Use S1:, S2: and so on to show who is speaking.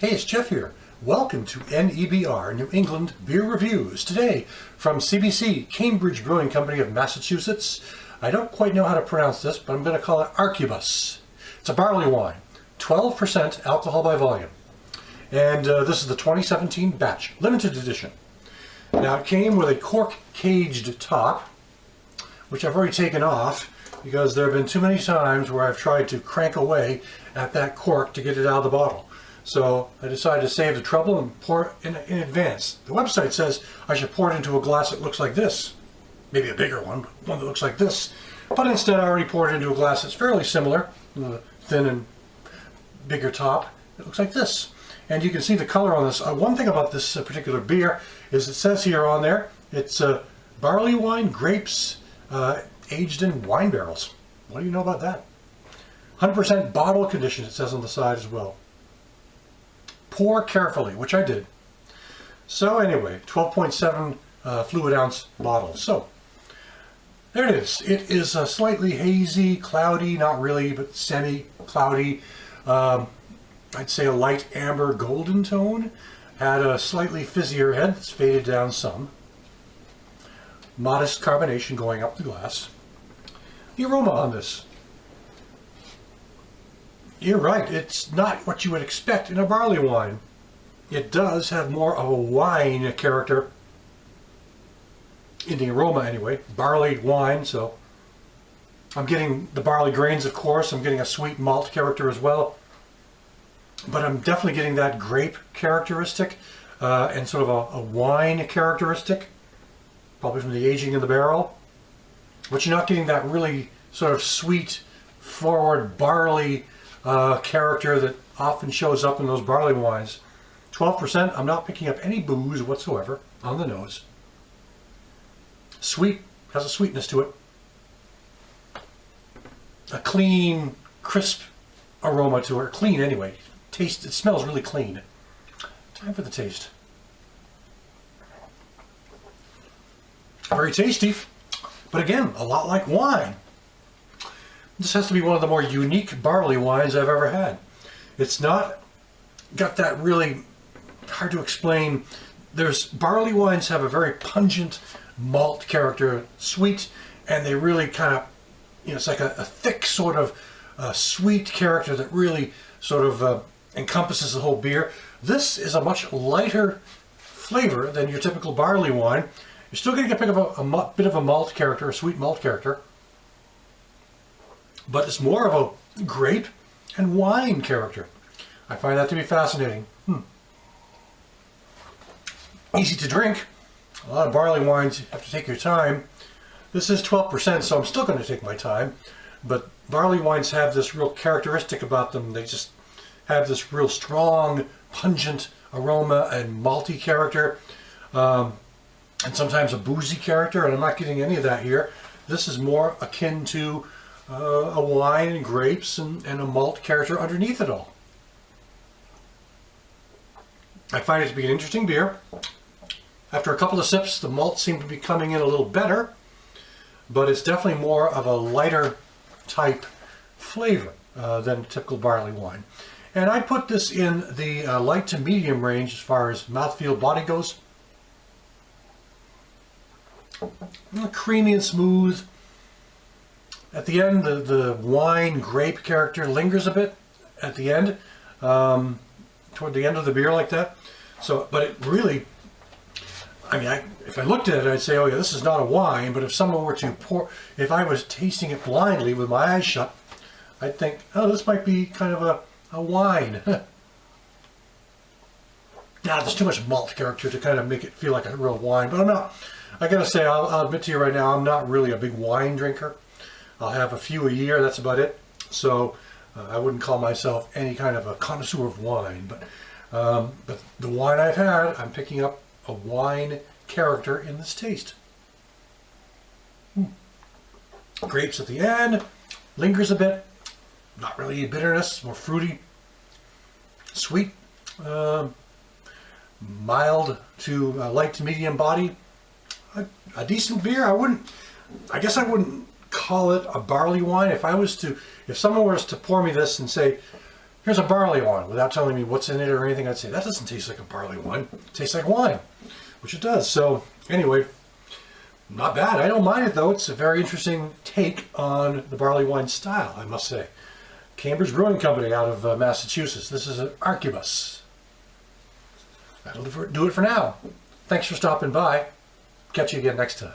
S1: Hey, it's Jeff here. Welcome to NEBR, New England Beer Reviews. Today, from CBC, Cambridge Brewing Company of Massachusetts. I don't quite know how to pronounce this, but I'm going to call it Arquebus. It's a barley wine, 12% alcohol by volume. And this is the 2017 batch, limited edition. Now, it came with a cork-caged top, which I've already taken off because there have been too many times where I've tried to crank away at that cork to get it out of the bottle. So I decided to save the trouble and pour it in advance. The website says I should pour it into a glass that looks like this. Maybe a bigger one, but one that looks like this. But instead I already poured it into a glass that's fairly similar, thin and bigger top. It looks like this. And you can see the color on this. One thing about this particular beer is it says here on there, it's barley wine, grapes, aged in wine barrels. What do you know about that? 100% bottle condition, it says on the side as well. Pour carefully, which I did. So anyway, 12.7 fluid ounce bottle. So there it is. It is slightly hazy, cloudy, not really, but semi-cloudy. I'd say a light amber golden tone. Had a slightly fizzier head. It's faded down some. Modest carbonation going up the glass. The aroma on this. You're right, it's not what you would expect in a barley wine. It does have more of a wine character, in the aroma anyway, barley wine, so I'm getting the barley grains, of course. I'm getting a sweet malt character as well, but I'm definitely getting that grape characteristic and sort of a wine characteristic, probably from the aging in the barrel, but you're not getting that really sort of sweet, forward barley character that often shows up in those barley wines. 12%, I'm not picking up any booze whatsoever on the nose. Sweet, has a sweetness to it. A clean, crisp aroma to it. Clean anyway. Taste, it smells really clean. Time for the taste. Very tasty, but again, a lot like wine. This has to be one of the more unique barley wines I've ever had. It's not got that really hard to explain. There's barley wines have a very pungent malt character, sweet, and they really kind of, it's like a thick sort of sweet character that really sort of encompasses the whole beer. This is a much lighter flavor than your typical barley wine. You're still going to pick up a bit of a malt character, a sweet malt character, but it's more of a grape and wine character. I find that to be fascinating. Easy to drink. A lot of barley wines, you have to take your time. This is 12%, so I'm still going to take my time. But barley wines have this real characteristic about them. They just have this real strong, pungent aroma and malty character. And sometimes a boozy character, and I'm not getting any of that here. This is more akin to a wine and grapes and a malt character underneath it all. I find it to be an interesting beer. After a couple of sips, the malt seemed to be coming in a little better, but it's definitely more of a lighter type flavor than typical barley wine. And I put this in the light to medium range as far as mouthfeel body goes. Creamy and smooth. At the end, the wine grape character lingers a bit at the end, toward the end of the beer like that. So, but it really, I mean, if I looked at it, I'd say, oh yeah, this is not a wine, but if someone were to pour, if I was tasting it blindly with my eyes shut, I'd think, oh, this might be kind of a wine. Now, there's too much malt character to kind of make it feel like a real wine, but I'm not, I gotta say, I'll admit to you right now, I'm not really a big wine drinker. I'll have a few a year, that's about it. So I wouldn't call myself any kind of a connoisseur of wine, but the wine I've had, I'm picking up a wine character in this taste. Grapes at the end, lingers a bit, not really bitterness, more fruity, sweet, mild to light to medium body. A decent beer. I guess I wouldn't call it a barley wine. If someone was to pour me this and say, Here's a barley wine. Without telling me what's in it or anything, I'd say, that doesn't taste like a barley wine. It tastes like wine, which it does. So anyway, not bad. I don't mind it though. It's a very interesting take on the barley wine style, I must say. Cambridge Brewing Company out of Massachusetts. This is an Arquebus. That'll do it for now. Thanks for stopping by. Catch you again next time.